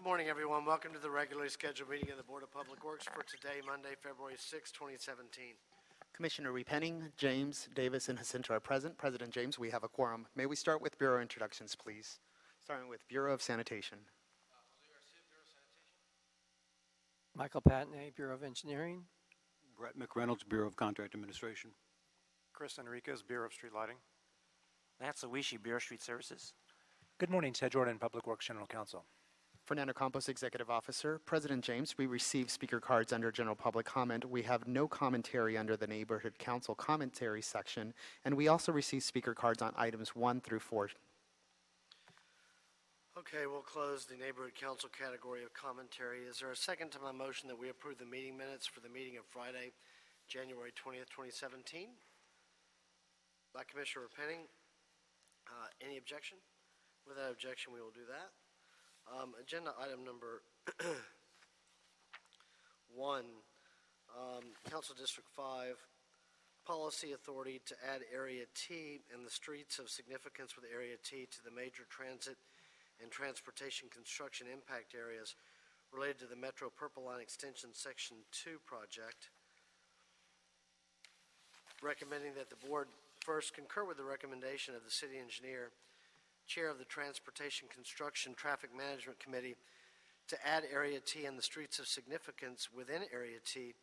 morning, everyone. Welcome to the regularly scheduled meeting of the Board of Public Works for today, Monday, February 6, 2017. Commissioner Repenning, James, Davis, and Jacinto are present. President James, we have a quorum. May we start with Bureau introductions, please? Starting with Bureau of Sanitation. Michael Patney, Bureau of Engineering. Brett McReynolds, Bureau of Contract Administration. Chris Enriquez, Bureau of Street Lighting. Matt Sawishi, Bureau of Street Services. Good morning, Ted Jordan, Public Works General Counsel. Fernando Campos, Executive Officer. President James, we received speaker cards under general public comment. We have no commentary under the Neighborhood Council commentary section, and we also received speaker cards on items 1 through 4. Okay, we'll close the Neighborhood Council category of commentary. Is there a second to my motion that we approve the meeting minutes for the meeting of Friday, January 20th, 2017? By Commissioner Repenning. Any objection? Without objection, we will do that. Agenda item number 1, Council District 5, Policy Authority to add Area T and the streets of significance with Area T to the major transit and transportation construction impact areas related to the Metro Purple Line Extension Section 2 project. Recommending that the board first concur with the recommendation of the city engineer, Chair of the Transportation Construction Traffic Management Committee, to add Area T and the streets of significance within Area T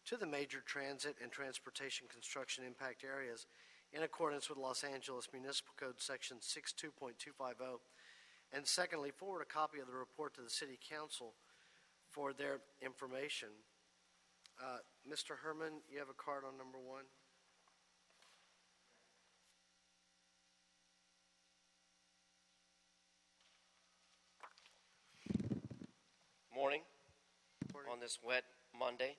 to the major transit and transportation construction impact areas in accordance with Los Angeles Municipal Code Section 62.250, and secondly, forward a copy of the report to the City Council for their information. Mr. Herman, you have a card on number 1? Morning on this wet Monday.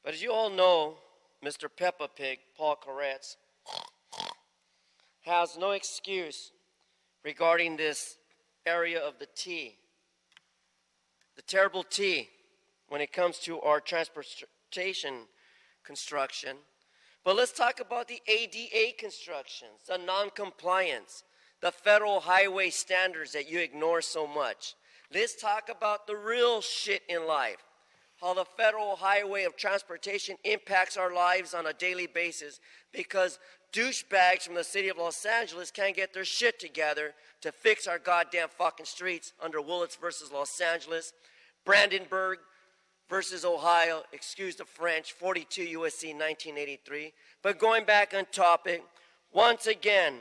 But as you all know, Mr. Peppa Pig, Paul Koretz, has no excuse regarding this area of the T, the terrible T, when it comes to our transportation construction. But let's talk about the ADA constructions, the non-compliance, the federal highway standards that you ignore so much. Let's talk about the real shit in life, how the federal highway of transportation impacts our lives on a daily basis because douchebags from the city of Los Angeles can't get their shit together to fix our goddamn fucking streets under Willits versus Los Angeles, Brandenburg versus Ohio, excuse the French, 42 U.S.C. 1983. But going back on topic, once again,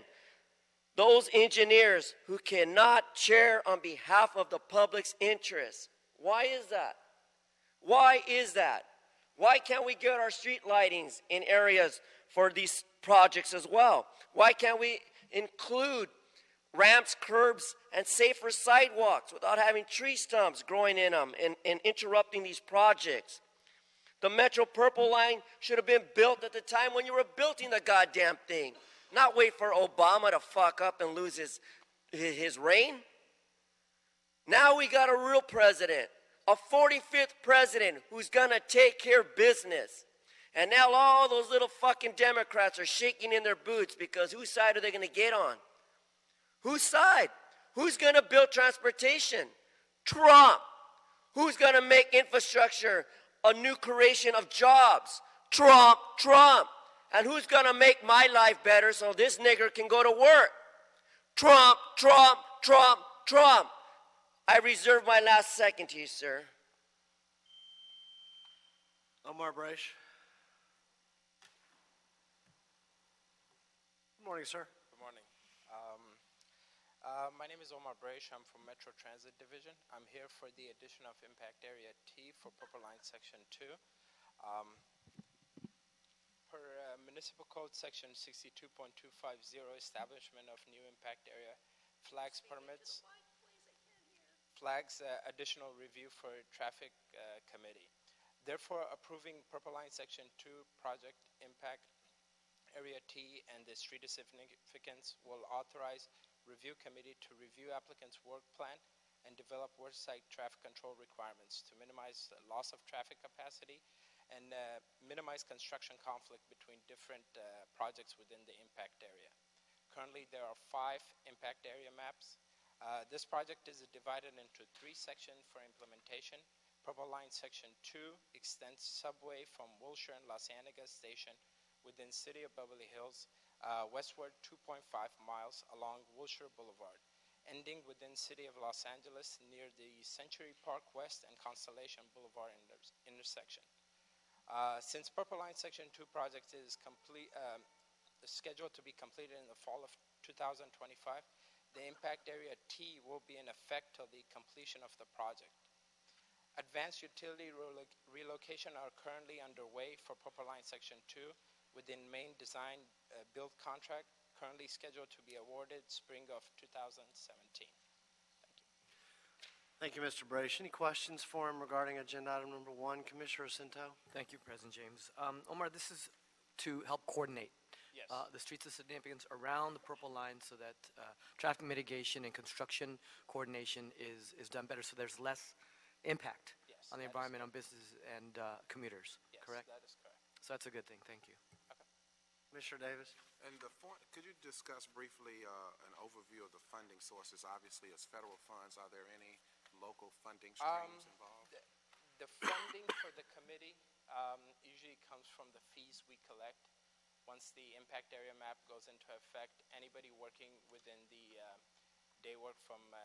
those engineers who cannot chair on behalf of the public's interests. Why is that? Why is that? Why can't we get our street lightings in areas for these projects as well? Why can't we include ramps, curbs, and safer sidewalks without having tree stumps growing in them and interrupting these projects? The Metro Purple Line should have been built at the time when you were building the goddamn thing. Not wait for Obama to fuck up and lose his reign. Now we got a real president, a 45th president who's gonna take care of business. And now all those little fucking Democrats are shaking in their boots because whose side are they gonna get on? Whose side? Who's gonna build transportation? Trump. Who's gonna make infrastructure a new creation of jobs? Trump, Trump. And who's gonna make my life better so this nigger can go to work? Trump, Trump, Trump, Trump. I reserve my last second to you, sir. Omar Braish. Good morning, sir. Good morning. My name is Omar Braish. I'm from Metro Transit Division. I'm here for the addition of Impact Area T for Purple Line Section 2. Per Municipal Code Section 62.250, establishment of new impact area, flags permits, flags additional review for Traffic Committee. Therefore, approving Purple Line Section 2 project impact Area T and the street of significance will authorize Review Committee to review applicant's work plan and develop work site traffic control requirements to minimize the loss of traffic capacity and minimize construction conflict between different projects within the impact area. Currently, there are 5 impact area maps. This project is divided into 3 sections for implementation. Purple Line Section 2 extends subway from Wilshire and Los Angeles Station within City of Beverly Hills westward 2.5 miles along Wilshire Boulevard, ending within City of Los Angeles near the Century Park West and Constellation Boulevard intersection. Since Purple Line Section 2 project is scheduled to be completed in the fall of 2025, the impact area T will be in effect till the completion of the project. Advanced utility relocation are currently underway for Purple Line Section 2 within main design build contract, currently scheduled to be awarded spring of 2017. Thank you, Mr. Bradish. Any questions for him regarding agenda item number 1? Commissioner Jacinto? Thank you, President James. Omar, this is to help coordinate Yes. the streets of significance around the Purple Line so that traffic mitigation and construction coordination is done better, so there's less impact Yes, on the that is environment, on businesses, and commuters, Yes, correct? that is correct. So that's a good thing. Thank you. Commissioner Davis? And could you discuss briefly an overview of the funding sources? Obviously, it's federal funds. Are there any local funding streams involved? The funding for the committee usually comes from the fees we collect. Once the impact area map goes into effect, anybody working within the day work from 9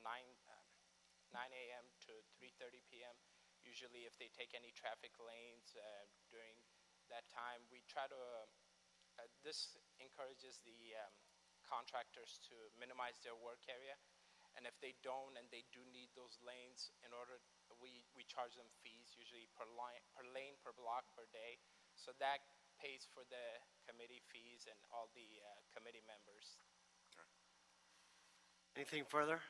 a.m. to 3:30 p.m., usually if they take any traffic lanes during that time, we try to, this encourages the contractors to minimize their work area. And if they don't and they do need those lanes, in order, we charge them fees, usually per lane, per block, per day. So that pays for the committee fees and all the committee members. Anything further?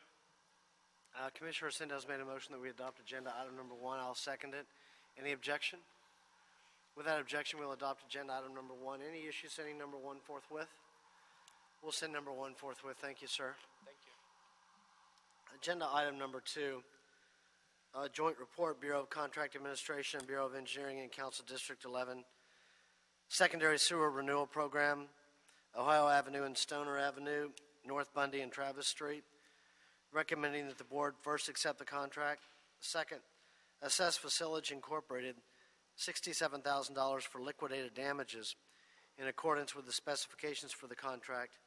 Commissioner Jacinto has made a motion that we adopt agenda item number 1. I'll second it. Any objection? Without objection, we'll adopt agenda item number 1. Any issue sending number 1 forthwith? We'll send number 1 forthwith. Thank you, sir. Thank you. Agenda item number 2, joint report, Bureau of Contract Administration, Bureau of Engineering, and Council District 11, Secondary Sewer Renewal Program, Ohio Avenue and Stoner Avenue, North Bundy and Travis Street. Recommending that the board first accept the contract. Second, assess Facility Incorporated $67,000 for liquidated damages in accordance with the specifications for the contract.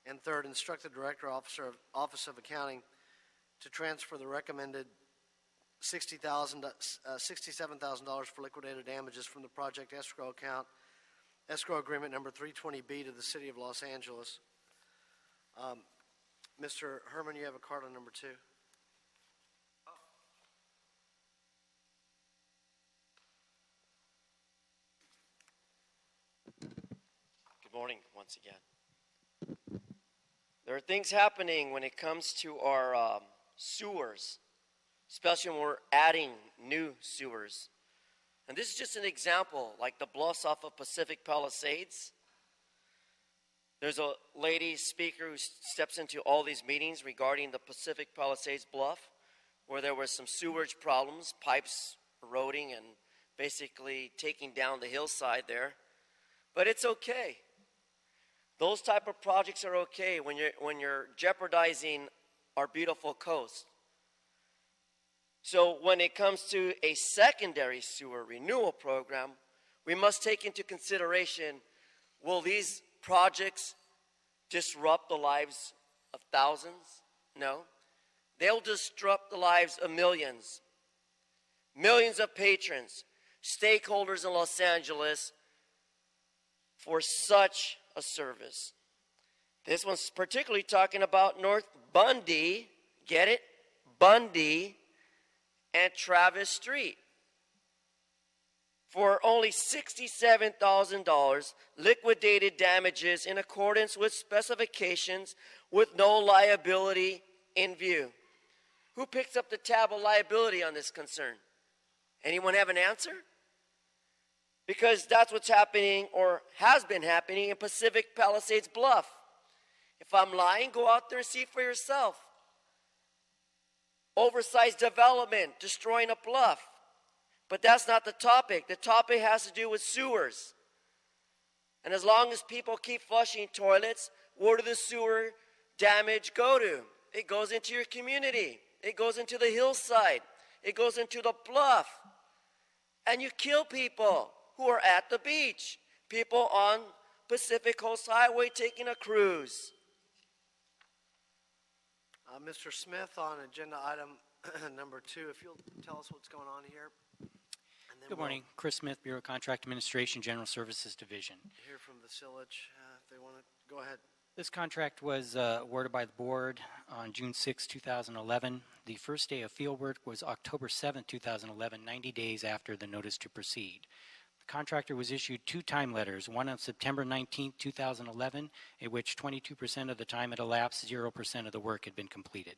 And third, instruct the Director Office of Accounting to transfer the recommended $67,000 for liquidated damages from the project escrow account, escrow agreement number 320B, to the City of Los Angeles. Mr. Herman, you have a card on number 2. Good morning once again. There are things happening when it comes to our sewers, especially when we're adding new sewers. And this is just an example, like the bluffs off of Pacific Palisades. There's a lady speaker who steps into all these meetings regarding the Pacific Palisades bluff, where there were some sewage problems, pipes eroding and basically taking down the hillside there. But it's okay. Those type of projects are okay when you're jeopardizing our beautiful coast. So when it comes to a secondary sewer renewal program, we must take into consideration, will these projects disrupt the lives of thousands? No. They'll disrupt the lives of millions. Millions of patrons, stakeholders in Los Angeles for such a service. This one's particularly talking about North Bundy, get it? Bundy and Travis Street. For only $67,000, liquidated damages in accordance with specifications with no liability in view. Who picks up the tab of liability on this concern? Anyone have an answer? Because that's what's happening or has been happening in Pacific Palisades Bluff. If I'm lying, go out there and see for yourself. Oversized development, destroying a bluff. But that's not the topic. The topic has to do with sewers. And as long as people keep flushing toilets, where do the sewer damage go to? It goes into your community. It goes into the hillside. It goes into the bluff. And you kill people who are at the beach. People on Pacific Coast Highway taking a cruise. Mr. Smith, on agenda item number 2, if you'll tell us what's going on here. And then Good morning. Chris Smith, Bureau of Contract Administration, General Services Division. We'll hear from Vacilage if they want to. Go ahead. This contract was awarded by the board on June 6, 2011. The first day of field work was October 7, 2011, 90 days after the notice to proceed. The contractor was issued 2 time letters, one on September 19, 2011, in which 22% of the time had elapsed, 0% of the work had been completed.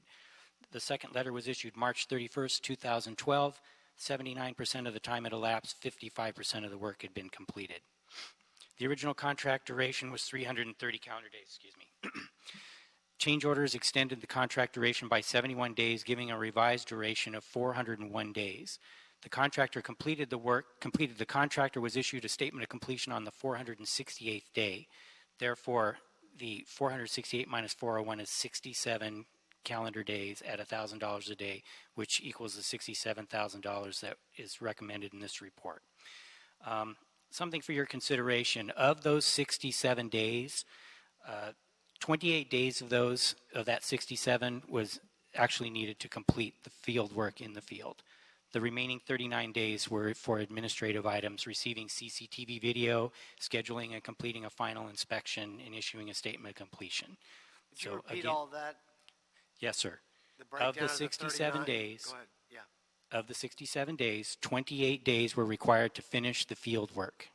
The second letter was issued March 31, 2012. 79% of the time had elapsed, 55% of the work had been completed. The original contract duration was 330 calendar days, Change orders extended the contract duration by 71 days, giving a revised duration of 401 days. The contractor completed the work. The contractor was issued a statement of completion on the 468th day. Therefore, the 468 minus 401 is 67 calendar days at $1,000 a day, which equals the $67,000 that is recommended in this report. Something for your consideration: of those 67 days, 28 days of that 67 was actually needed to complete the field work in the field. The remaining 39 days were for administrative items, receiving CCTV video, scheduling and completing a final inspection, and issuing a statement of completion. Could you repeat all of that? Yes, sir. The breakdown Of the 67 days, Go ahead. Yeah. of the 67 days, 28 days were required to finish the field work.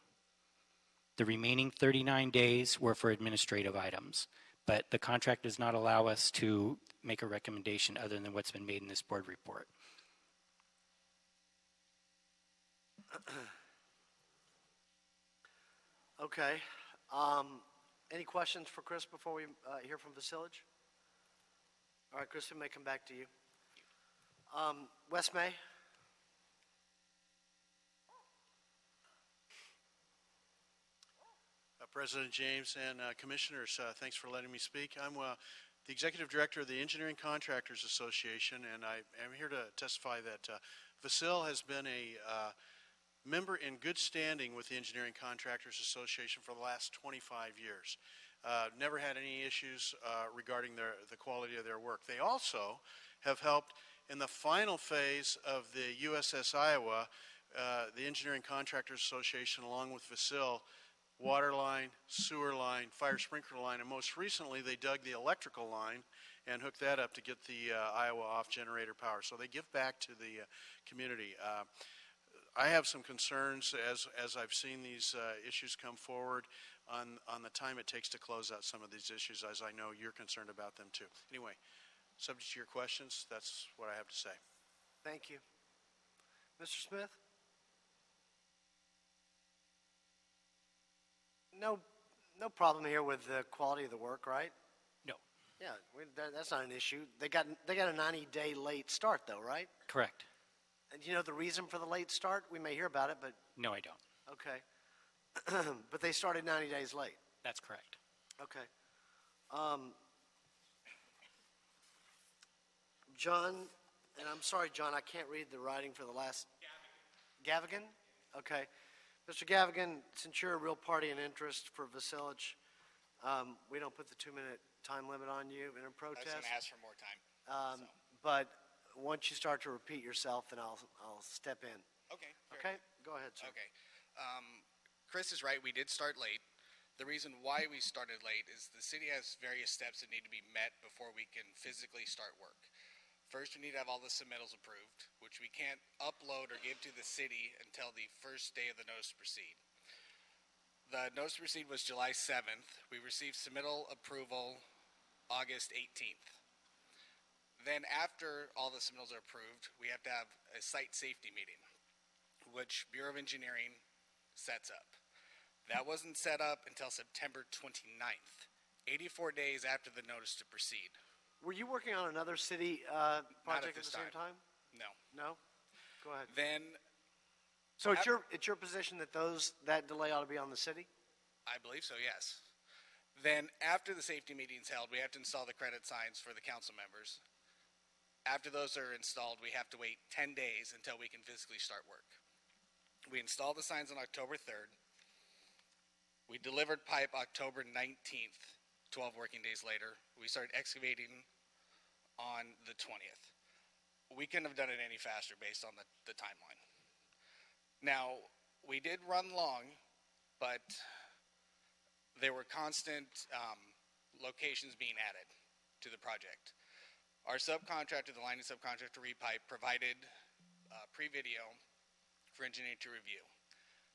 The remaining 39 days were for administrative items, but the contract does not allow us to make a recommendation other than what's been made in this board report. Okay. Any questions for Chris before we hear from Vacilage? All right, Chris, we may come back to you. Wes May? President James and Commissioners, thanks for letting me speak. I'm the Executive Director of the Engineering Contractors Association, and I am here to testify that Vasil has been a member in good standing with the Engineering Contractors Association for the last 25 years. Never had any issues regarding the quality of their work. They also have helped in the final phase of the USS Iowa, the Engineering Contractors Association, along with Vasil, water line, sewer line, fire sprinkler line, and most recently they dug the electrical line and hooked that up to get the Iowa off generator power. So they give back to the community. I have some concerns as I've seen these issues come forward on the time it takes to close out some of these issues, as I know you're concerned about them too. Anyway, subject to your questions, that's what I have to say. Thank you. Mr. Smith? No problem here with the quality of the work, right? No. Yeah, that's not an issue. They got a 90-day late start, though, right? Correct. And do you know the reason for the late start? We may hear about it, but... No, I don't. Okay. But they started 90 days late? That's correct. Okay. John, and I'm sorry, John, I can't read the writing for the last... Gavigan? Okay. Mr. Gavigan, since you're a real party in interest for Vacilage, we don't put the 2-minute time limit on you in a protest. I was going to ask for more time. But once you start to repeat yourself, then I'll step in. Okay. Okay? Go ahead, sir. Okay. Chris is right. We did start late. The reason why we started late is the city has various steps that need to be met before we can physically start work. First, we need to have all the submittals approved, which we can't upload or give to the city until the first day of the notice to proceed. The notice to proceed was July 7th. We received submittal approval August 18th. Then after all the submittals are approved, we have to have a site safety meeting, which Bureau of Engineering sets up. That wasn't set up until September 29th, 84 days after the notice to proceed. Were you working on another city project at the same time? No. No? Go ahead. Then, so it's your position that that delay ought to be on the city? I believe so, yes. Then after the safety meeting's held, we have to install the credit signs for the council members. After those are installed, we have to wait 10 days until we can physically start work. We installed the signs on October 3rd. We delivered pipe October 19th, 12 working days later. We started excavating on the 20th. We couldn't have done it any faster based on the timeline. Now, we did run long, but there were constant locations being added to the project. Our subcontractor, the lining subcontractor Repipe, provided pre-video for engineering to review.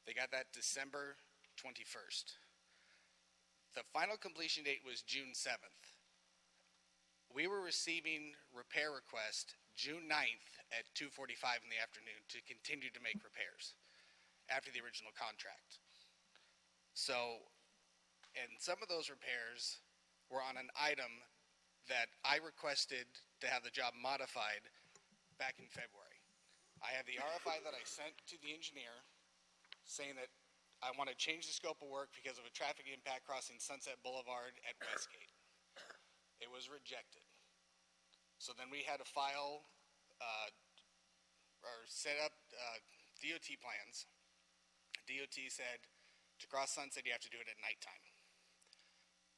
They got that December 21st. The final completion date was June 7th. We were receiving repair requests June 9th at 2:45 in the afternoon to continue to make repairs after the original contract. So, and some of those repairs were on an item that I requested to have the job modified back in February. I have the RFI that I sent to the engineer saying that I want to change the scope of work because of a traffic impact crossing Sunset Boulevard at Westgate. It was rejected. So then we had to file or set up DOT plans. DOT said to cross Sunset you have to do it at nighttime.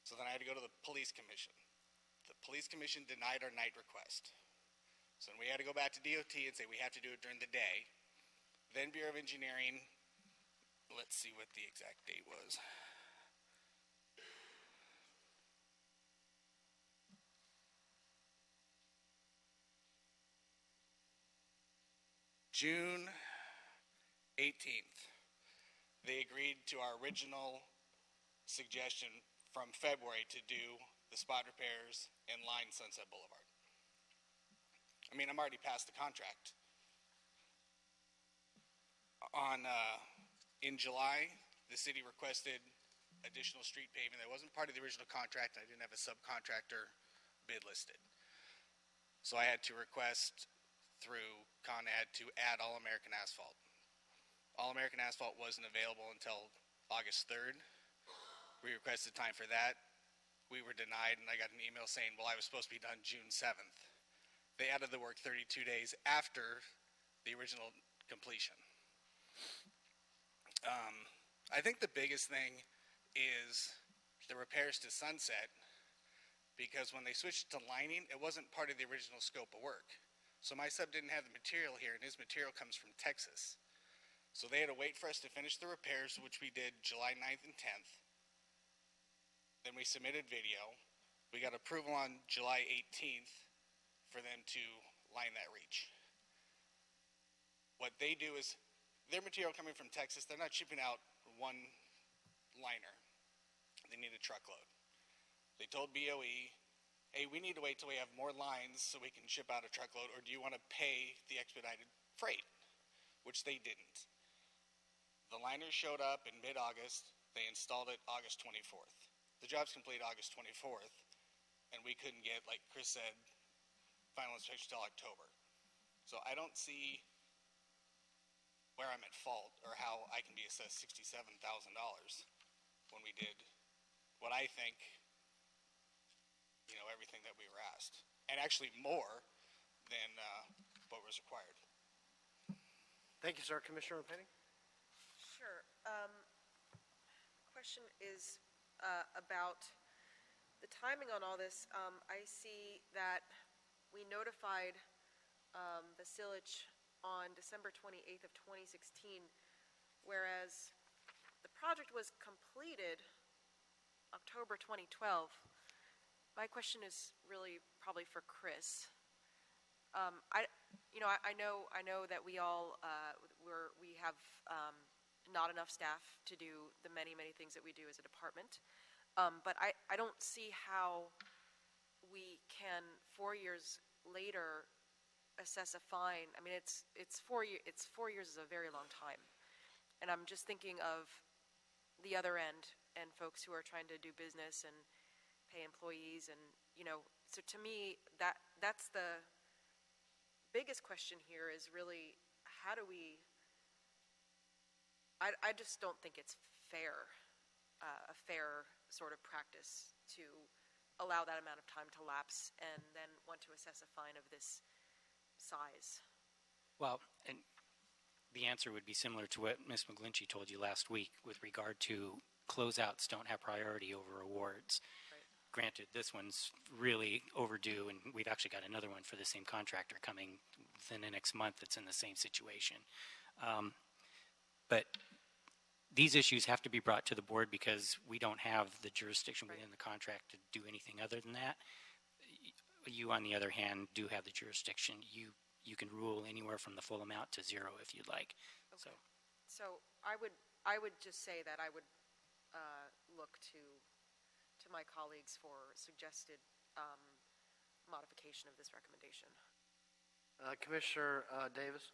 So then I had to go to the police commission. The police commission denied our night request. So then we had to go back to DOT and say we have to do it during the day. Then Bureau of Engineering, let's see what the exact date was. June 18th, they agreed to our original suggestion from February to do the spot repairs and line Sunset Boulevard. I mean, I'm already past the contract. In July, the city requested additional street paving that wasn't part of the original contract. I didn't have a subcontractor bid listed. So I had to request through Con Ed to add All American Asphalt. All American Asphalt wasn't available until August 3rd. We requested time for that. We were denied, and I got an email saying, well, I was supposed to be done June 7th. They added the work 32 days after the original completion. I think the biggest thing is the repairs to Sunset, because when they switched to lining, it wasn't part of the original scope of work. So my sub didn't have the material here, and his material comes from Texas. So they had to wait for us to finish the repairs, which we did July 9th and 10th. Then we submitted video. We got approval on July 18th for them to line that reach. What they do is, their material coming from Texas, they're not shipping out one liner. They need a truckload. They told BOE, hey, we need to wait till we have more lines so we can ship out a truckload, or do you want to pay the expedited freight? Which they didn't. The liners showed up in mid-August. They installed it August 24th. The job's complete August 24th, and we couldn't get, like Chris said, final inspection till October. So I don't see where I'm at fault or how I can be assessed $67,000 when we did what I think, everything that we were asked, and actually more than what was required. Thank you, sir. Commissioner Penny? Sure. Question is about the timing on all this. I see that we notified the sillage on December 28th of 2016, whereas the project was completed October 2012. My question is really probably for Chris. I know that we all we have not enough staff to do the many things that we do as a department, but I don't see how we can 4 years later assess a fine. I mean, it's 4 years. It's 4 years is a very long time, and I'm just thinking of the other end and folks who are trying to do business and pay employees, and so to me that's the biggest question here is really how do we. I just don't think it's fair, a fair sort of practice to allow that amount of time to lapse and then want to assess a fine of this size? Well, and the answer would be similar to what Ms. McGlinchey told you last week with regard to closeouts don't have priority over awards. Right. Granted, this one's really overdue, and we've actually got another one for the same contractor coming within the next month that's in the same situation. But these issues have to be brought to the board because we don't have the jurisdiction within the contract to do anything other than that. You, on the other hand, do have the jurisdiction. You can rule anywhere from the full amount to zero if you'd like. Okay. So I would just say that I would look to my colleagues for suggested modification of this recommendation. Commissioner Davis?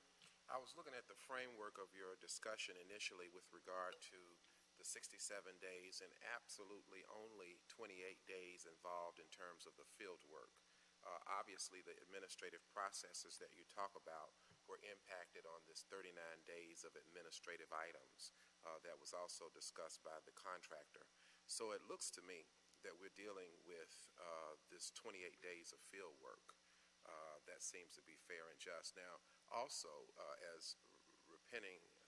I was looking at the framework of your discussion initially with regard to the 67 days and absolutely only 28 days involved in terms of the field work. Obviously, the administrative processes that you talk about were impacted on this 39 days of administrative items that was also discussed by the contractor. So it looks to me that we're dealing with this 28 days of field work. That seems to be fair and just. Now, also, as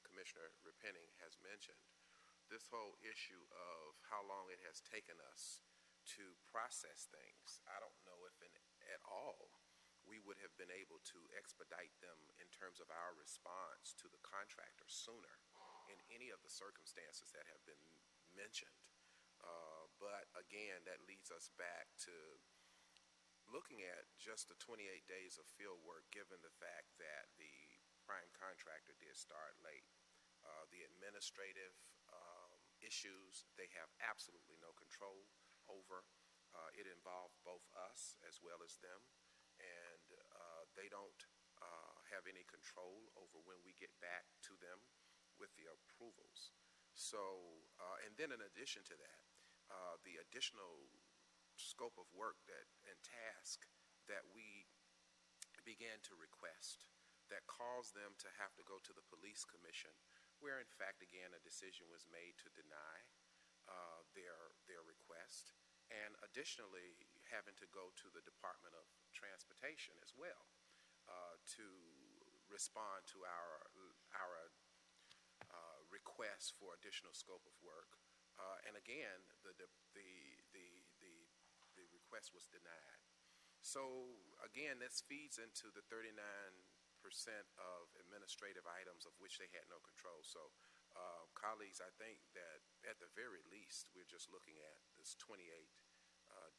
Commissioner Repenning has mentioned, this whole issue of how long it has taken us to process things, I don't know if at all we would have been able to expedite them in terms of our response to the contractor sooner in any of the circumstances that have been mentioned. But again, that leads us back to looking at just the 28 days of field work, given the fact that the prime contractor did start late. The administrative issues, they have absolutely no control over. It involved both us as well as them, and they don't have any control over when we get back to them with the approvals. So, and then in addition to that, the additional scope of work and task that we began to request that caused them to have to go to the police commission, where in fact again a decision was made to deny their request, and additionally having to go to the Department of Transportation as well to respond to our request for additional scope of work, and again the request was denied. So again, this feeds into the 39% of administrative items of which they had no control. So colleagues, I think that at the very least we're just looking at this 28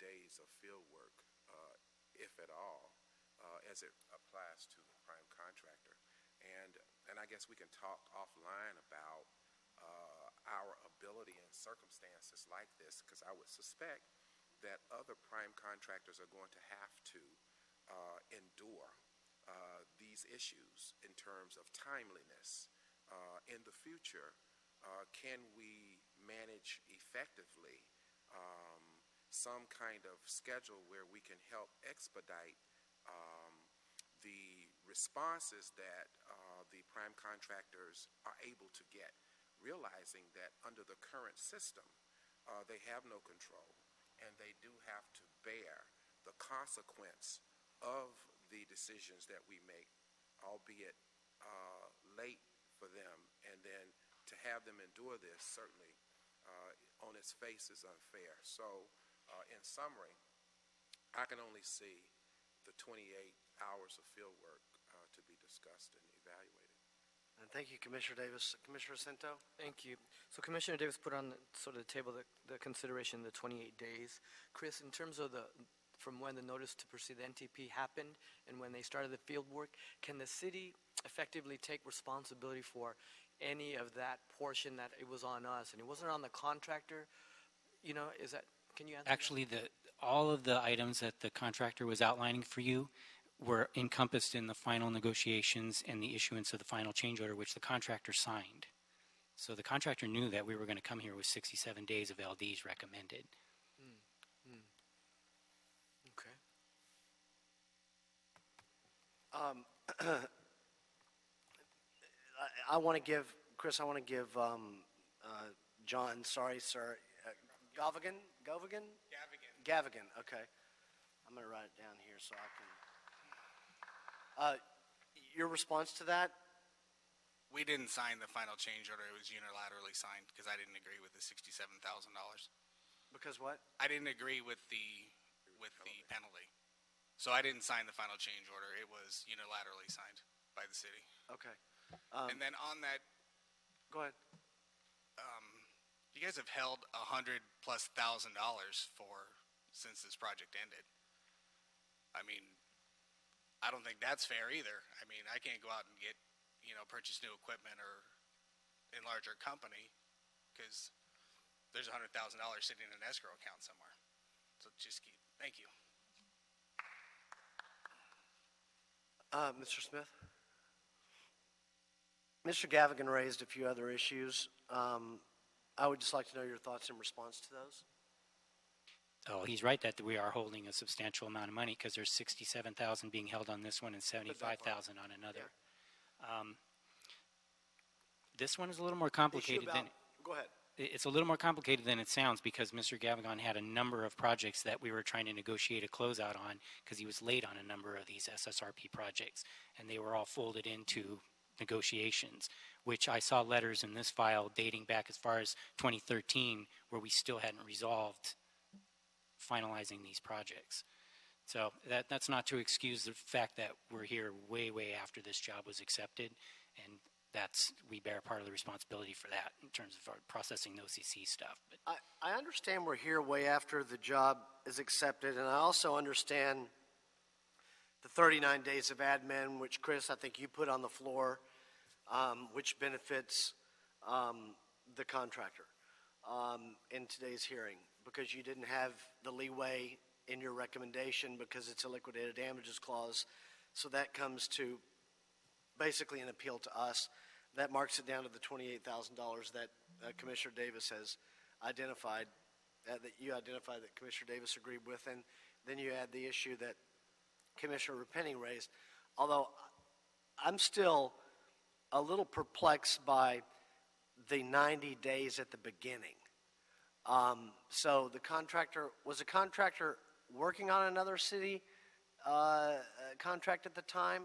days of field work, if at all, as it applies to the prime contractor. And I guess we can talk offline about our ability in circumstances like this, because I would suspect that other prime contractors are going to have to endure these issues in terms of timeliness. In the future, can we manage effectively some kind of schedule where we can help expedite the responses that the prime contractors are able to get, realizing that under the current system, they have no control, and they do have to bear the consequence of the decisions that we make, albeit late for them, and then to have them endure this certainly on its face is unfair. So in summary, I can only see the 28 hours of field work to be discussed and evaluated. And thank you, Commissioner Davis. Commissioner Cento? Thank you. So Commissioner Davis put on sort of the table the consideration of the 28 days. Chris, in terms of from when the notice to proceed the NTP happened and when they started the field work, can the city effectively take responsibility for any of that portion that it was on us and it wasn't on the contractor? You know, can you answer Actually, all of the items that the contractor was outlining for you were encompassed in the final negotiations and the issuance of the final change order, which the contractor signed. So the contractor knew that we were going to come here with 67 days of LDs recommended. Okay. I want to give, Chris, John, sorry, sir, Gavigan? Gavigan? Gavigan, okay. I'm going to write it down here so I can. Your response to that? We didn't sign the final change order. It was unilaterally signed because I didn't agree with the $67,000. Because what? I didn't agree with the penalty. So I didn't sign the final change order. It was unilaterally signed by the city. Okay. And then on that, Go ahead. you guys have held $100,000+ since this project ended. I mean, I don't think that's fair either. I mean, I can't go out and get, purchase new equipment or enlarge our company because there's $100,000 sitting in an escrow account somewhere. So thank you. Mr. Smith? Mr. Gavigan raised a few other issues. I would just like to know your thoughts in response to those. Oh, he's right that we are holding a substantial amount of money because there's $67,000 being held on this one and $75,000 on another. Yeah. This one is a little more complicated than. Go ahead. It's a little more complicated than it sounds because Mr. Gavigan had a number of projects that we were trying to negotiate a closeout on because he was late on a number of these SSRP projects, and they were all folded into negotiations, which I saw letters in this file dating back as far as 2013 where we still hadn't resolved finalizing these projects. So that's not to excuse the fact that we're here way after this job was accepted, and we bear part of the responsibility for that in terms of our processing the OCC stuff. But I understand we're here way after the job is accepted, and I also understand the 39 days of admin, which, Chris, I think you put on the floor, which benefits the contractor in today's hearing, because you didn't have the leeway in your recommendation because it's a liquidated damages clause. So that comes to basically an appeal to us. That marks it down to the $28,000 that Commissioner Davis has identified, that Commissioner Davis agreed with, and then you add the issue that Commissioner Repenning raised. Although I'm still a little perplexed by the 90 days at the beginning. So the contractor working on another city contract at the time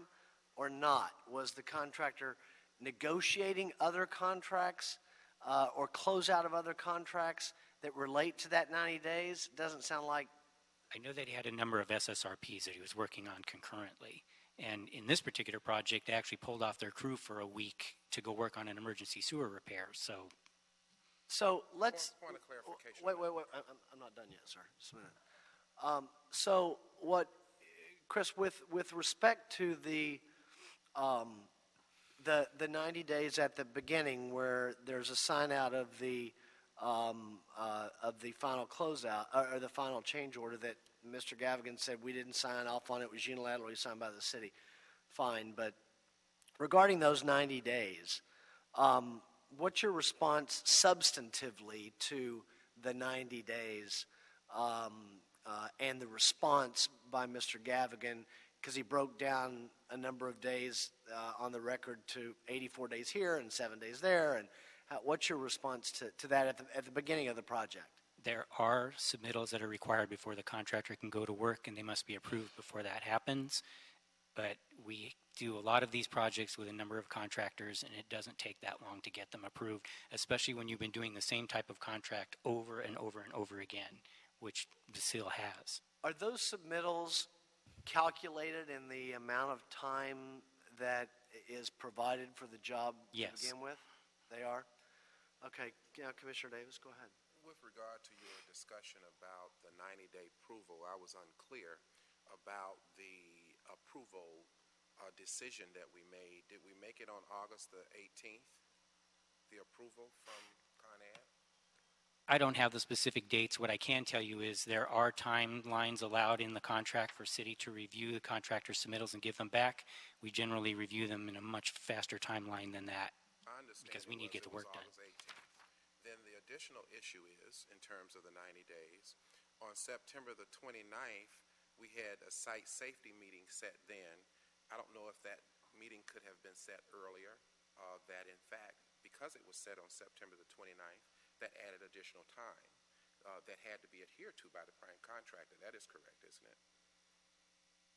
or not? Was the contractor negotiating other contracts or closeout of other contracts that relate to that 90 days? Doesn't sound like. I know that he had a number of SSRPs that he was working on concurrently. And in this particular project, they actually pulled off their crew for a week to go work on an emergency sewer repair. So let's. Point of clarification. Wait. I'm not done yet, sir. Just a minute. So what, Chris, with respect to the 90 days at the beginning, where there's a sign out of the final closeout or the final change order that Mr. Gavigan said we didn't sign off on, it was unilaterally signed by the city. Fine, but regarding those 90 days, what's your response substantively to the 90 days and the response by Mr. Gavigan, because he broke down a number of days on the record to 84 days here and 7 days there, and what's your response to that at the beginning of the project? There are submittals that are required before the contractor can go to work, and they must be approved before that happens. But we do a lot of these projects with a number of contractors, and it doesn't take that long to get them approved, especially when you've been doing the same type of contract over and over and over again, which Vasile has. Are those submittals calculated in the amount of time that is provided for the job Yes. to begin with? They are? Okay. Commissioner Davis, go ahead. With regard to your discussion about the 90-day approval, I was unclear about the approval decision that we made. Did we make it on August the 18th, the approval from Con Ed? I don't have the specific dates. What I can tell you is there are timelines allowed in the contract for city to review the contractor submittals and give them back. We generally review them in a much faster timeline than that. I understand. Because we need to get the work done. August 18th. Then the additional issue is, in terms of the 90 days, on September the 29th, we had a site safety meeting set then. I don't know if that meeting could have been set earlier, that in fact, because it was set on September the 29th, that added additional time. that had to be adhered to by the prime contractor. That is correct, isn't it?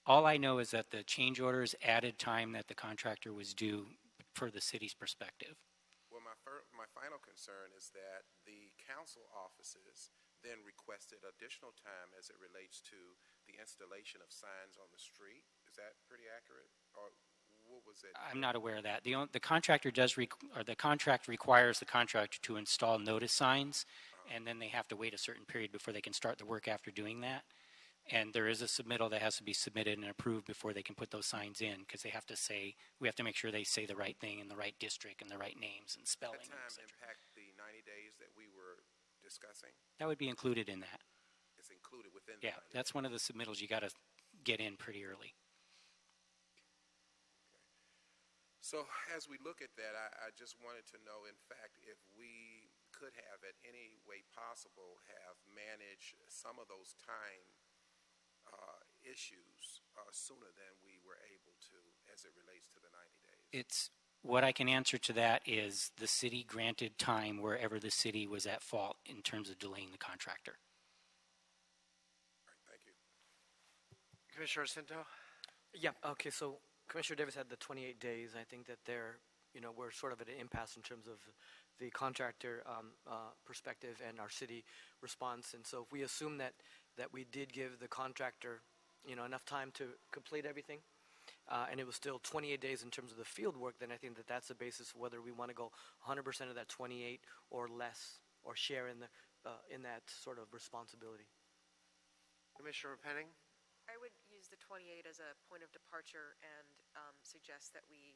All I know is that the change orders added time that the contractor was due for the city's perspective. Well, my final concern is that the council offices then requested additional time as it relates to the installation of signs on the street. Is that pretty accurate? Or what was it? I'm not aware of that. The contractor or the contract requires the contractor to install notice signs, and then they have to wait a certain period before they can start the work after doing that. And there is a submittal that has to be submitted and approved before they can put those signs in, because we have to make sure they say the right thing in the right district and the right names and spelling. Does that time impact the 90 days that we were discussing? That would be included in that. It's included within the 90 days. That's one of the submittals you got to get in pretty early. So as we look at that, I just wanted to know, in fact, if we could have, at any way possible, have managed some of those time issues sooner than we were able to as it relates to the 90 days. What I can answer to that is the city granted time wherever the city was at fault in terms of delaying the contractor. All right, thank you. Commissioner Cinto? Yeah, okay, so Commissioner Davis had the 28 days. I think that we're sort of at an impasse in terms of the contractor perspective and our city response. And so if we assume that we did give the contractor enough time to complete everything, and it was still 28 days in terms of the field work, then I think that that's the basis of whether we want to go 100% of that 28 or less, or share in that sort of responsibility. Commissioner Penning? I would use the 28 as a point of departure and suggest that we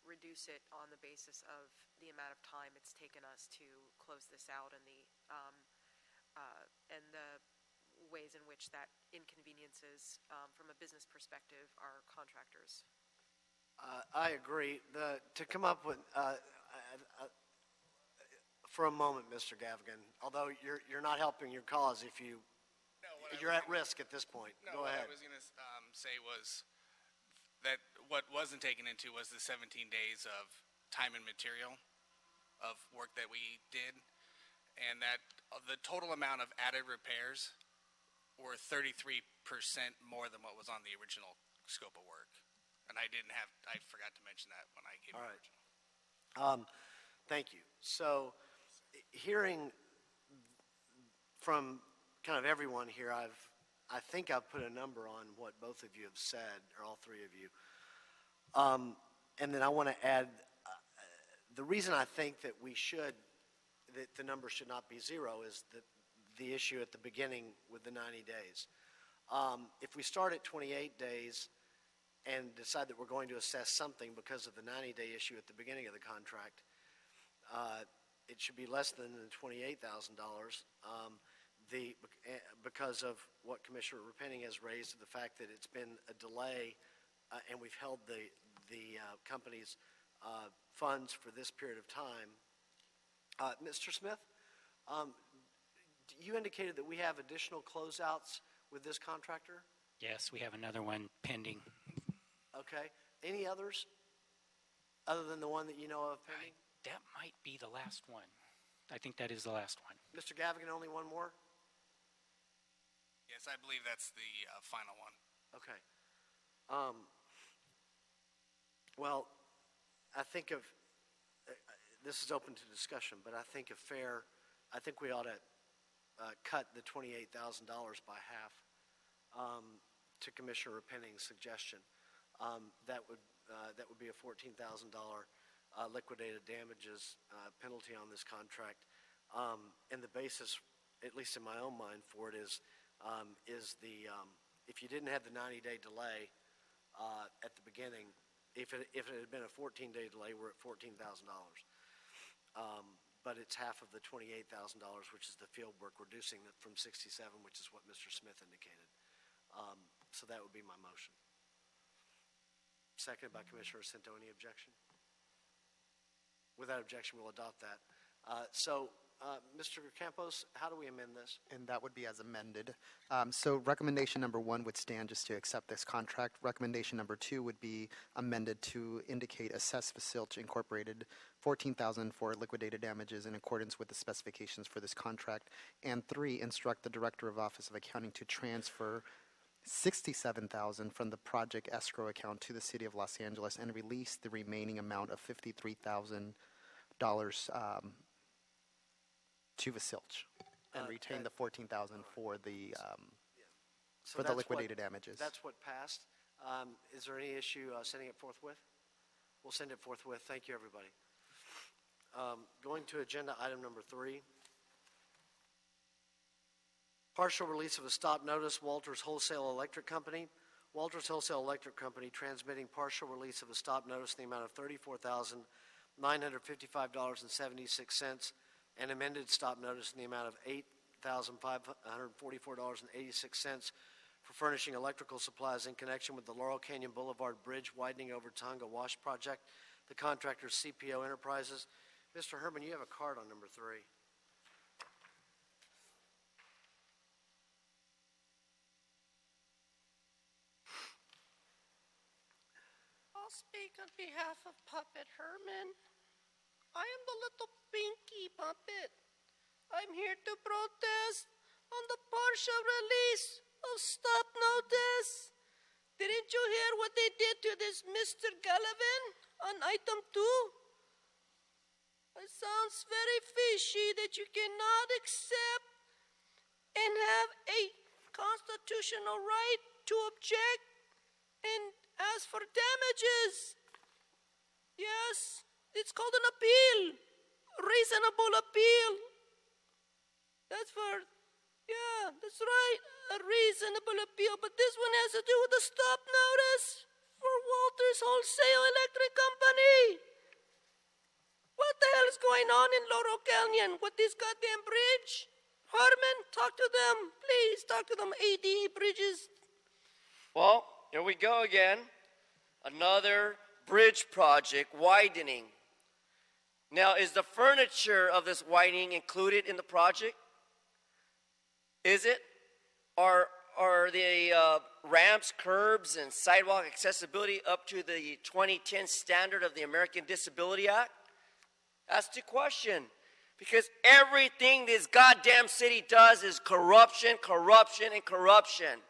reduce it on the basis of the amount of time it's taken us to close this out and the ways in which that inconveniences, from a business perspective, our contractors. I agree. To come up with, for a moment, Mr. Gavigan, although you're not helping your cause if you're at risk at this point. No, Go ahead. what I was going to say was that what wasn't taken into was the 17 days of time and material of work that we did, and that the total amount of added repairs were 33% more than what was on the original scope of work. And I forgot to mention that when I gave All the right. original. Thank you. So, hearing from kind of everyone here, I think I've put a number on what both of you have said, or all three of you. And then I want to add, the reason I think that that the number should not be zero is that the issue at the beginning with the 90 days. If we start at 28 days and decide that we're going to assess something because of the 90-day issue at the beginning of the contract, it should be less than the $28,000 because of what Commissioner Repenning has raised, the fact that it's been a delay and we've held the company's funds for this period of time. Mr. Smith, you indicated that we have additional closeouts with this contractor? Yes, we have another one pending. Okay. Any others other than the one that you know of pending? That might be the last one. I think that is the last one. Mr. Gavigan, only one more? Yes, I believe that's the final one. Okay. Well, I think this is open to discussion, but I think we ought to cut the $28,000 by half to Commissioner Repenning's suggestion. That would be a $14,000 liquidated damages penalty on this contract. And the basis, at least in my own mind, for it is if you didn't have the 90-day delay at the beginning, if it had been a 14-day delay, we're at $14,000. But it's half of the $28,000, which is the field work, reducing it from 67, which is what Mr. Smith indicated. So that would be my motion. Seconded by Commissioner Cinto. Any objection? Without objection, we'll adopt that. So Mr. Campos, how do we amend this? And that would be as amended. So recommendation number 1 would stand just to accept this contract. Recommendation number 2 would be amended to indicate assess Facilch Incorporated $14,000 for liquidated damages in accordance with the specifications for this contract. And 3, instruct the Director of Office of Accounting to transfer $67,000 from the project escrow account to the City of Los Angeles and release the remaining amount of $53,000 to Facilch and retain the $14,000 for the So for the that's liquidated what, damages. That's what passed. Is there any issue sending it forthwith? We'll send it forthwith. Thank you, everybody. Going to agenda item number 3. Partial release of a stop notice, Walters Wholesale Electric Company. Walters Wholesale Electric Company transmitting partial release of a stop notice in the amount of $34,955.76 and amended stop notice in the amount of $8,544.86 for furnishing electrical supplies in connection with the Laurel Canyon Boulevard Bridge widening over Tonga Wash Project. The contractor is CPO Enterprises. Mr. Herman, you have a card on number 3. I'll speak on behalf of Puppet Herman. I am the little pinky puppet. I'm here to protest on the partial release of stop notice. Didn't you hear what they did to this Mr. Gallivan on item 2? It sounds very fishy that you cannot accept and have a constitutional right to object and ask for damages. Yes, it's called an appeal, reasonable appeal. That's right, a reasonable appeal. But this one has to do with the stop notice for Walters Wholesale Electric Company. What the hell is going on in Laurel Canyon with this goddamn bridge? Harmon, talk to them. Please talk to them, ADA Bridges. Well, here we go again. Another bridge project widening. Now, is the furniture of this widening included in the project? Is it? Are the ramps, curbs, and sidewalk accessibility up to the 2010 standard of the American Disability Act? That's the question. Because everything this goddamn city does is corruption, corruption, and corruption.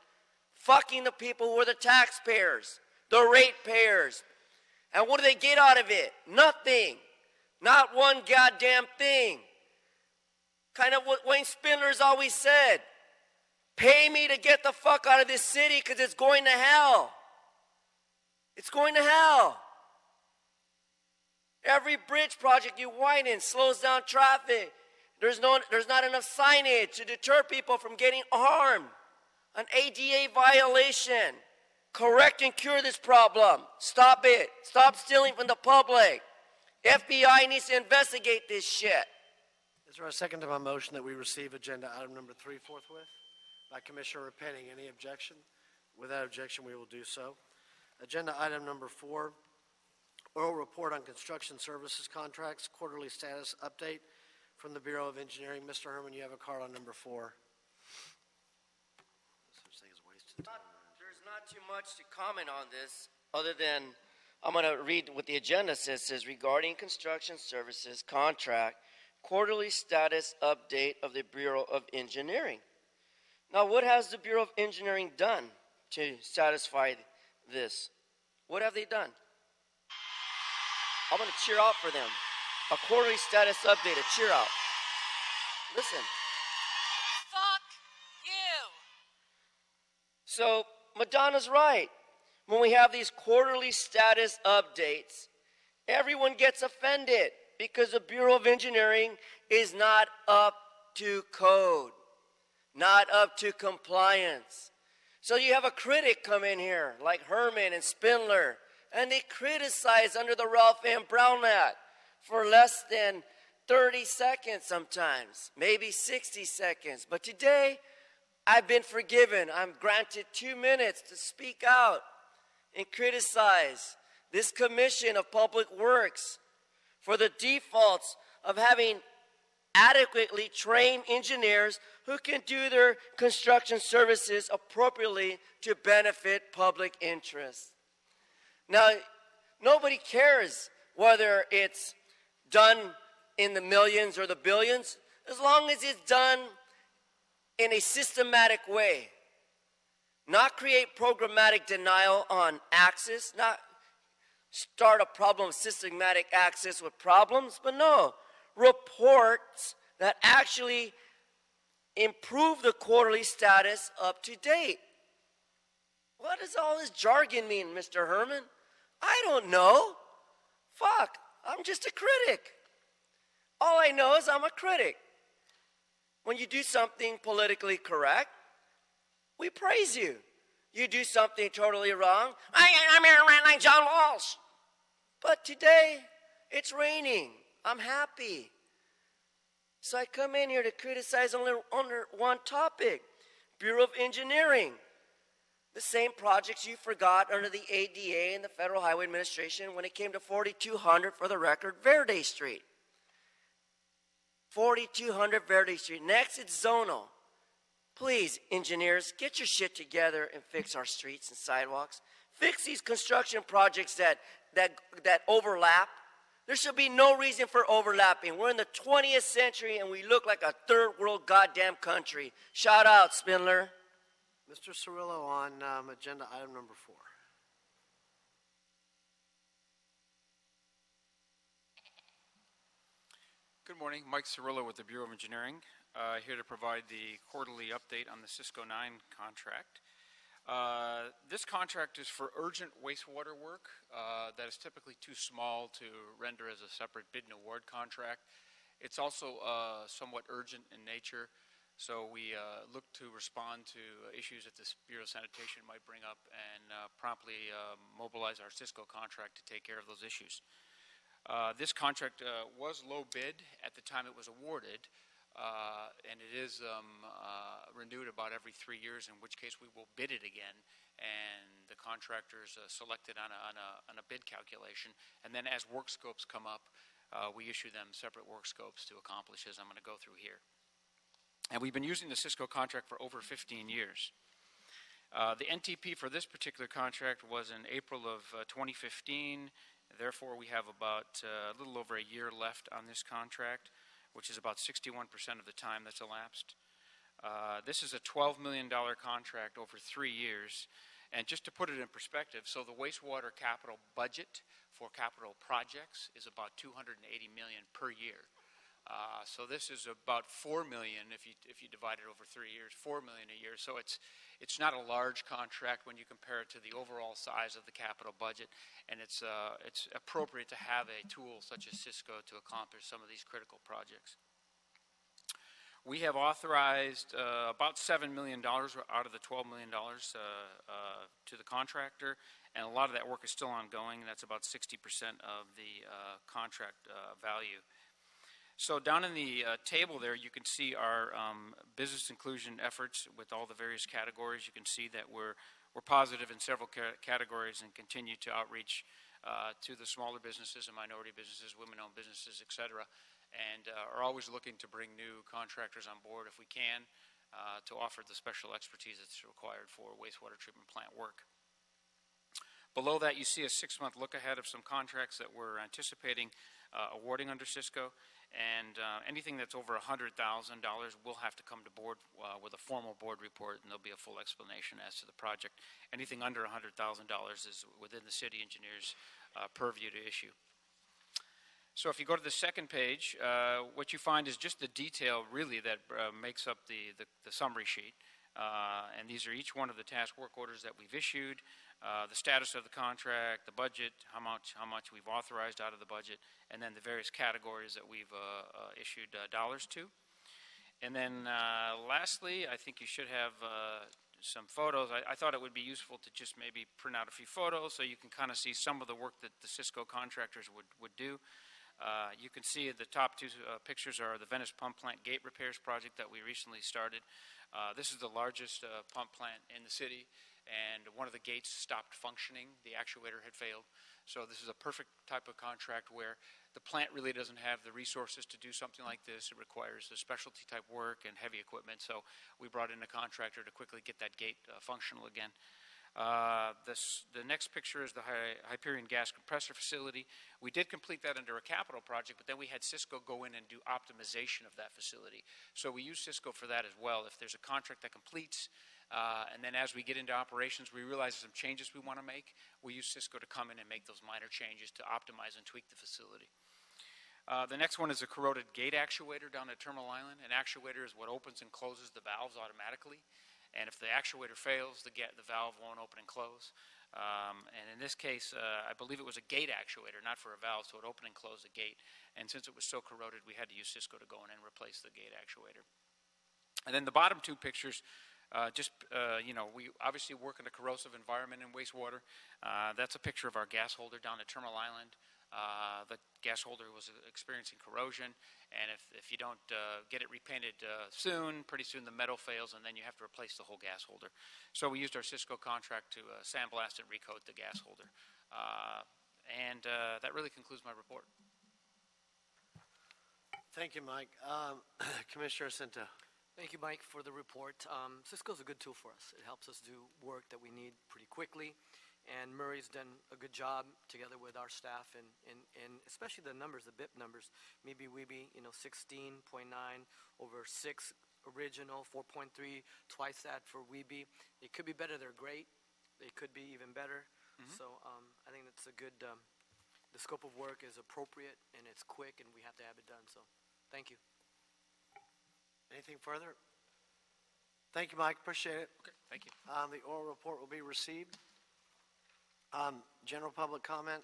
Fucking the people who are the taxpayers, the ratepayers. And what do they get out of it? Nothing. Not one goddamn thing. Kind of what Wayne Spindler's always said. Pay me to get the fuck out of this city because it's going to hell. It's going to hell. Every bridge project you widen slows down traffic. There's not enough signage to deter people from getting harmed. An ADA violation. Correct and cure this problem. Stop it. Stop stealing from the public. FBI needs to investigate this shit. Is there a second to my motion that we receive agenda item number 3 forthwith? By Commissioner Repenning. Any objection? Without objection, we will do so. Agenda item number 4, oral report on construction services contracts, quarterly status update from the Bureau of Engineering. Mr. Herman, you have a card on number 4. There's not too much to comment on this other than I'm going to read what the agenda says. It says, regarding construction services contract, quarterly status update of the Bureau of Engineering. Now, what has the Bureau of Engineering done to satisfy this? What have they done? I'm going to cheer out for them. A quarterly status update, a cheer out. Listen. Fuck you. So, Madonna's right. When we have these quarterly status updates, everyone gets offended because the Bureau of Engineering is not up to code, not up to compliance. So you have a critic come in here, like Herman and Spindler, and they criticize under the Ralph M. Brown Act for less than 30 seconds sometimes, maybe 60 seconds. But today, I've been forgiven. I'm granted 2 minutes to speak out and criticize this Commission of Public Works for the defaults of having adequately trained engineers who can do their construction services appropriately to benefit public interest. Now, nobody cares whether it's done in the millions or the billions, as long as it's done in a systematic way. Not create programmatic denial on access, not start a problem of systematic access with problems, but no, reports that actually improve the quarterly status up to date. What does all this jargon mean, Mr. Herman? I don't know. Fuck, I'm just a critic. All I know is I'm a critic. When you do something politically correct, we praise you. You do something totally wrong, I'm here around like John Walsh. But today, it's raining. I'm happy. So I come in here to criticize only one topic, Bureau of Engineering. The same projects you forgot under the ADA and the Federal Highway Administration when it came to 4200, for the record, Verde Street. 4200 Verde Street. Next, it's zonal. Please, engineers, get your shit together and fix our streets and sidewalks. Fix these construction projects that overlap. There should be no reason for overlapping. We're in the 20th century and we look like a third world goddamn country. Shout out, Spindler. Mr. Cirillo on agenda item number 4. Good morning, Mike Cirillo with the Bureau of Engineering, here to provide the quarterly update on the Cisco 9 contract. This contract is for urgent wastewater work that is typically too small to render as a separate bid and award contract. It's also somewhat urgent in nature, so we look to respond to issues that the Bureau of Sanitation might bring up and promptly mobilize our Cisco contract to take care of those issues. This contract was low bid at the time it was awarded, and it is renewed about every 3 years, in which case we will bid it again, and the contractors selected on a bid calculation, and then as work scopes come up, we issue them separate work scopes to accomplish, as I'm going to go through here. And we've been using the Cisco contract for over 15 years. The NTP for this particular contract was in April of 2015. Therefore, we have about a little over a year left on this contract, which is about 61% of the time that's elapsed. This is a $12 million contract over 3 years. And just to put it in perspective, so the wastewater capital budget for capital projects is about $280 million per year. So this is about $4 million if you divide it over 3 years, $4 million a year. So it's not a large contract when you compare it to the overall size of the capital budget, and it's appropriate to have a tool such as Cisco to accomplish some of these critical projects. We have authorized about $7 million out of the $12 million to the contractor, and a lot of that work is still ongoing. That's about 60% of the contract value. So down in the table there, you can see our business inclusion efforts with all the various categories. You can see that we're positive in several categories and continue to outreach to the smaller businesses and minority businesses, women-owned businesses, et cetera, and are always looking to bring new contractors on board if we can to offer the special expertise that's required for wastewater treatment plant work. Below that, you see a 6-month look ahead of some contracts that we're anticipating awarding under Cisco. And anything that's over $100,000 will have to come to board with a formal board report, and there'll be a full explanation as to the project. Anything under $100,000 is within the city engineer's purview to issue. So if you go to the second page, what you find is just the detail, really, that makes up the summary sheet. And these are each one of the task work orders that we've issued, the status of the contract, the budget, how much we've authorized out of the budget, and then the various categories that we've issued dollars to. And then lastly, I think you should have some photos. I thought it would be useful to just maybe print out a few photos so you can kind of see some of the work that the Cisco contractors would do. You can see the top two pictures are the Venice Pump Plant Gate Repairs project that we recently started. This is the largest pump plant in the city, and one of the gates stopped functioning. The actuator had failed. So this is a perfect type of contract where the plant really doesn't have the resources to do something like this. It requires a specialty type work and heavy equipment. So we brought in a contractor to quickly get that gate functional again. The next picture is the Hyperion gas compressor facility. We did complete that under a capital project, but then we had Cisco go in and do optimization of that facility. So we use Cisco for that as well. If there's a contract that completes, and then as we get into operations, we realize some changes we want to make, we use Cisco to come in and make those minor changes to optimize and tweak the facility. The next one is a corroded gate actuator down at Terminal Island. An actuator is what opens and closes the valves automatically. And if the actuator fails, the valve won't open and close. And in this case, I believe it was a gate actuator, not for a valve, so it opened and closed the gate. And since it was so corroded, we had to use Cisco to go in and replace the gate actuator. And then the bottom two pictures, we obviously work in a corrosive environment in wastewater. That's a picture of our gas holder down at Terminal Island. The gas holder was experiencing corrosion, and if you don't get it repainted soon, pretty soon the metal fails, and then you have to replace the whole gas holder. So we used our Cisco contract to sandblast and recoat the gas holder. That really concludes my report. Thank you, Mike. Commissioner Cinto. Thank you, Mike, for the report. Cisco's a good tool for us. It helps us do work that we need pretty quickly. And Murray's done a good job together with our staff and especially the numbers, the BIP numbers. Maybe Weeby, 16.9 over 6 original, 4.3, twice that for Weeby. They could be better. They're great. They could be even better. So I think that's a good, the scope of work is appropriate and it's quick and we have to have it done. So thank you. Anything further? Thank you, Mike. Appreciate it. Okay, thank you. The oral report will be received. General public comment.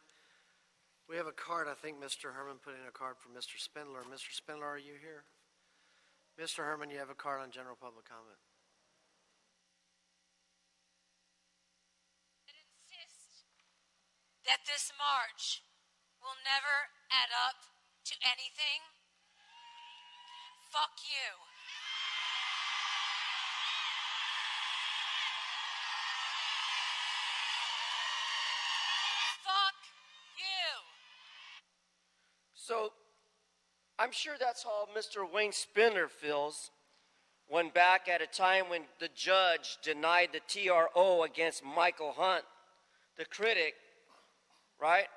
We have a card. I think Mr. Herman put in a card for Mr. Spindler. Mr. Spindler, are you here? Mr. Herman, you have a card on general public comment. I insist that this march will never add up to anything. Fuck you. Fuck you. So I'm sure that's how Mr. Wayne Spindler feels when back at a time when the judge denied the TRO against Michael Hunt, the critic, right?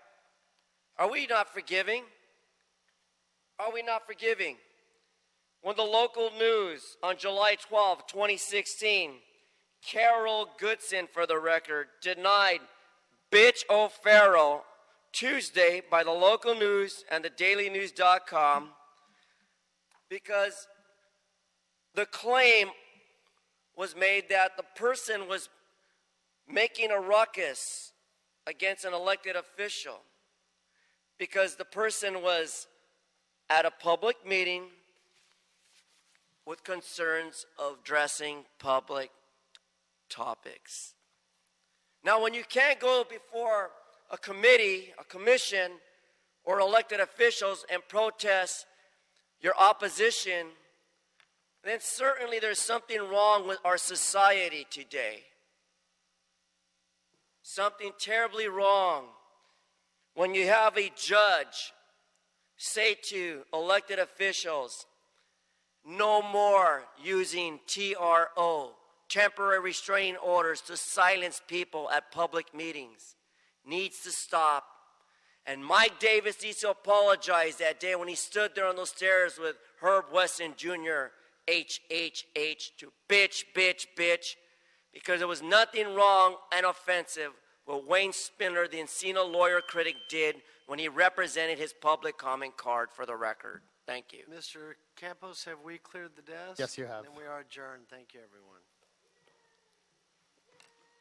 Are we not forgiving? Are we not forgiving? When the local news on July 12, 2016, Carol Goodson, for the record, denied Bitch O'Farrell Tuesday by the local news and the dailynews.com because the claim was made that the person was making a ruckus against an elected official because the person was at a public meeting with concerns of addressing public topics. Now, when you can't go before a committee, a commission, or elected officials and protest your opposition, then certainly there's something wrong with our society today. Something terribly wrong when you have a judge say to elected officials, no more using TRO, temporary restraining orders, to silence people at public meetings. Needs to stop. And Mike Davis needs to apologize that day when he stood there on those stairs with Herb Weston Jr., HHH, to bitch, bitch, bitch, because there was nothing wrong and offensive what Wayne Spindler, the Encino lawyer critic, did when he represented his public comment card, for the record. Thank you. Mr. Campos, have we cleared the desk? Yes, you have. Then we are adjourned. Thank you, everyone.